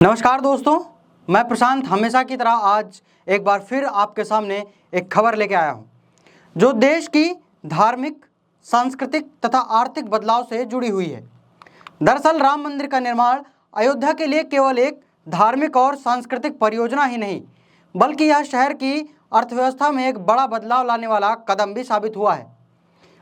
नमस्कार दोस्तों, मैं प्रशांत हमेशा की तरह आज एक बार फिर आपके सामने एक खबर लेके आया हूं, जो देश की धार्मिक, सांस्कृतिक तथा आर्थिक बदलाव से जुड़ी हुई है। दरअसल राम मंदिर का निर्माण अयोध्या के लिए केवल एक धार्मिक और सांस्कृतिक परियोजना ही नहीं, बल्कि यह शहर की अर्थव्यवस्था में एक बड़ा बदलाव लाने वाला कदम भी साबित हुआ है।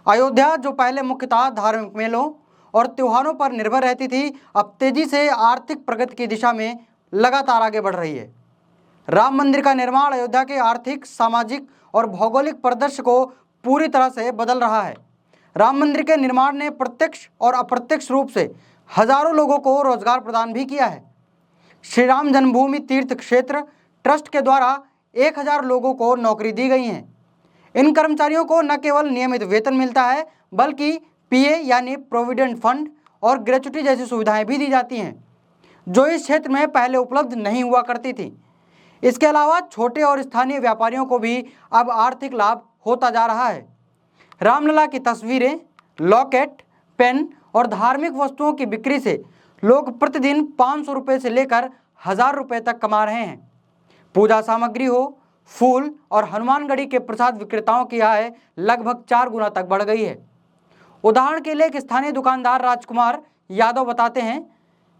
अयोध्या, जो पहले मुख्यतः धार्मिक मेलों और त्योहारों पर निर्भर रहती थी, अब तेजी से आर्थिक प्रगति की दिशा में लगातार आगे बढ़ रही है। राम मंदिर का निर्माण अयोध्या के आर्थिक, सामाजिक और भौगोलिक परिदृश्य को पूरी तरह से बदल रहा है। राम मंदिर के निर्माण ने प्रत्यक्ष और अप्रत्यक्ष रूप से हजारों लोगों को रोजगार प्रदान भी किया है। श्री राम जन्मभूमि तीर्थ क्षेत्र ट्रस्ट के द्वारा 1000 लोगों को नौकरी दी गई है। इन कर्मचारियों को न केवल नियमित वेतन मिलता है, बल्कि पीए यानी प्रोविडेंट फंड और ग्रेच्युटी जैसी सुविधाएं भी दी जाती हैं, जो इस क्षेत्र में पहले उपलब्ध नहीं हुआ करती थी। इसके अलावा छोटे और स्थानीय व्यापारियों को भी अब आर्थिक लाभ होता जा रहा है। रामलला की तस्वीरें, लॉकेट, पेन और धार्मिक वस्तुओं की बिक्री से लोग प्रतिदिन 500 रुपये से लेकर 1000 रुपये तक कमा रहे हैं। पूजा सामग्री हो, फूल और हनुमानगढ़ी के प्रसाद विक्रेताओं की आय लगभग 4 गुना तक बढ़ गई है। उदाहरण के लिए एक स्थानीय दुकानदार राजकुमार यादव बताते हैं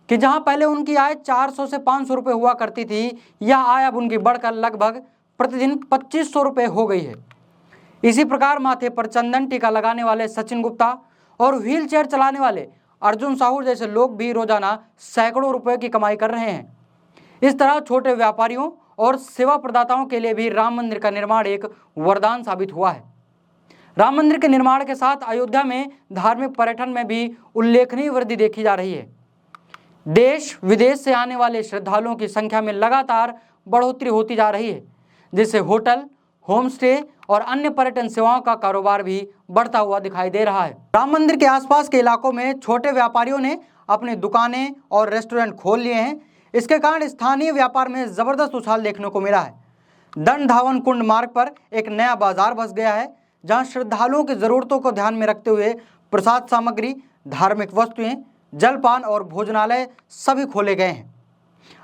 कि जहां पहले उनकी आय 400 से 500 रुपये हुआ करती थी, यह आय अब उनकी बढ़कर लगभग प्रतिदिन 2500 रुपये हो गई है। इसी प्रकार माथे पर चंदन टीका लगाने वाले सचिन गुप्ता और व्हील चेयर चलाने वाले अर्जुन साहू जैसे लोग भी रोजाना सैकड़ों रुपए की कमाई कर रहे हैं। इस तरह छोटे व्यापारियों और सेवा प्रदाताओं के लिए भी राम मंदिर का निर्माण एक वरदान साबित हुआ है। राम मंदिर के निर्माण के साथ अयोध्या में धार्मिक पर्यटन में भी उल्लेखनीय वृद्धि देखी जा रही है। देश विदेश से आने वाले श्रद्धालुओं की संख्या में लगातार बढ़ोतरी होती जा रही है, जिससे होटल, होम स्टे और अन्य पर्यटन सेवाओं का कारोबार भी बढ़ता हुआ दिखाई दे रहा है। राम मंदिर के आसपास के इलाकों में छोटे व्यापारियों ने अपनी दुकानें और रेस्टोरेंट खोल लिए हैं। इसके कारण स्थानीय व्यापार में जबरदस्त उछाल देखने को मिला है। दंड धावन कुंड मार्ग पर एक नया बाजार बस गया है, जहां श्रद्धालुओं की जरूरतों को ध्यान में रखते हुए प्रसाद सामग्री, धार्मिक वस्तुएं, जलपान और भोजनालय सभी खोले गए हैं।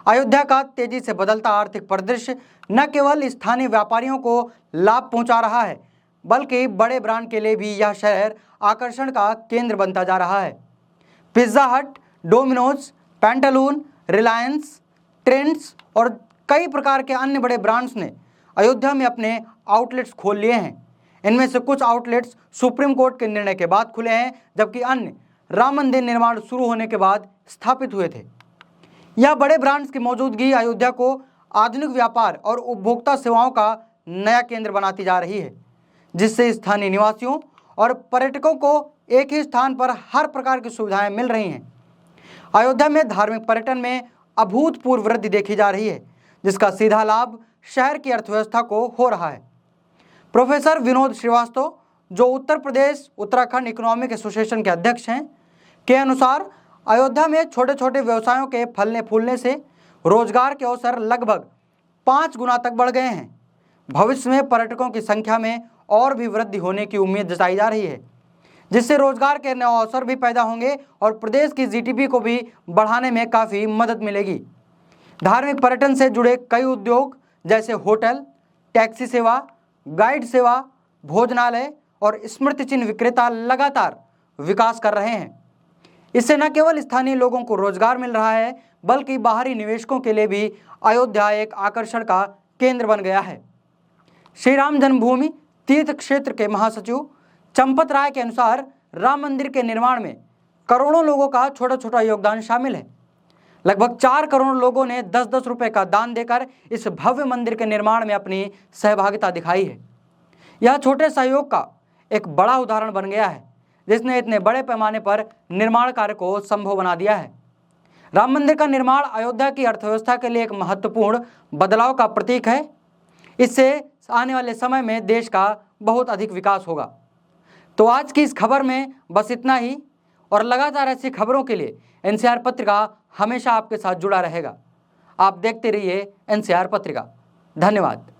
अयोध्या का तेजी से बदलता आर्थिक परिदृश्य न केवल स्थानीय व्यापारियों को लाभ पहुंचा रहा है, बल्कि बड़े ब्रांड के लिए भी यह शहर आकर्षण का केंद्र बनता जा रहा है। पिज्जा हट, डोमिनोज, पैंटालून, रिलायंस, ट्रेंड्स और कई प्रकार के अन्य बड़े ब्रांड्स ने अयोध्या में अपने आउटलेट्स खोल लिए हैं। इनमें से कुछ आउटलेट्स सुप्रीम कोर्ट के निर्णय के बाद खुले हैं, जबकि अन्य राम मंदिर निर्माण शुरू होने के बाद स्थापित हुए थे। यह बड़े ब्रांड्स की मौजूदगी अयोध्या को आधुनिक व्यापार और उपभोक्ता सेवाओं का नया केंद्र बनाती जा रही है, जिससे स्थानीय निवासियों और पर्यटकों को एक ही स्थान पर हर प्रकार की सुविधाएं मिल रही हैं। अयोध्या में धार्मिक पर्यटन में अभूतपूर्व वृद्धि देखी जा रही है, जिसका सीधा लाभ शहर की अर्थव्यवस्था को हो रहा है। प्रोफेसर विनोद श्रीवास्तव, जो उत्तर प्रदेश उत्तराखंड इकोनॉमिक एसोसिएशन के अध्यक्ष हैं, के अनुसार अयोध्या में छोटे छोटे व्यवसायों के फलने फूलने से रोजगार के अवसर लगभग 5 गुना तक बढ़ गए हैं। भविष्य में पर्यटकों की संख्या में और भी वृद्धि होने की उम्मीद जताई जा रही है, जिससे रोजगार के नए अवसर भी पैदा होंगे और प्रदेश की जीडीपी को भी बढ़ाने में काफ़ी मदद मिलेगी। धार्मिक पर्यटन से जुड़े कई उद्योग जैसे होटल, टैक्सी सेवा, गाइड सेवा, भोजनालय और स्मृति चिन्ह विक्रेता लगातार विकास कर रहे हैं। इससे न केवल स्थानीय लोगों को रोजगार मिल रहा है, बल्कि बाहरी निवेशकों के लिए भी अयोध्या एक आकर्षण का केंद्र बन गया है। श्री राम जन्मभूमि तीर्थ क्षेत्र के महासचिव चंपत राय के अनुसार राम मंदिर के निर्माण में करोड़ों लोगों का छोटा छोटा योगदान शामिल है। लगभग 4 करोड़ लोगों ने 10-10 रुपये का दान देकर इस भव्य मंदिर के निर्माण में अपनी सहभागिता दिखाई है। यह छोटे सहयोग का एक बड़ा उदाहरण बन गया है, जिसने इतने बड़े पैमाने पर निर्माण कार्य को संभव बना दिया है। राम मंदिर का निर्माण अयोध्या की अर्थव्यवस्था के लिए एक महत्वपूर्ण बदलाव का प्रतीक है। इससे आने वाले समय में देश का बहुत अधिक विकास होगा। तो आज की इस खबर में बस इतना ही, और लगातार ऐसी खबरों के लिए एनसीआर पत्रिका हमेशा आपके साथ जुड़ा रहेगा। आप देखते रहिए एनसीआर पत्रिका। धन्यवाद।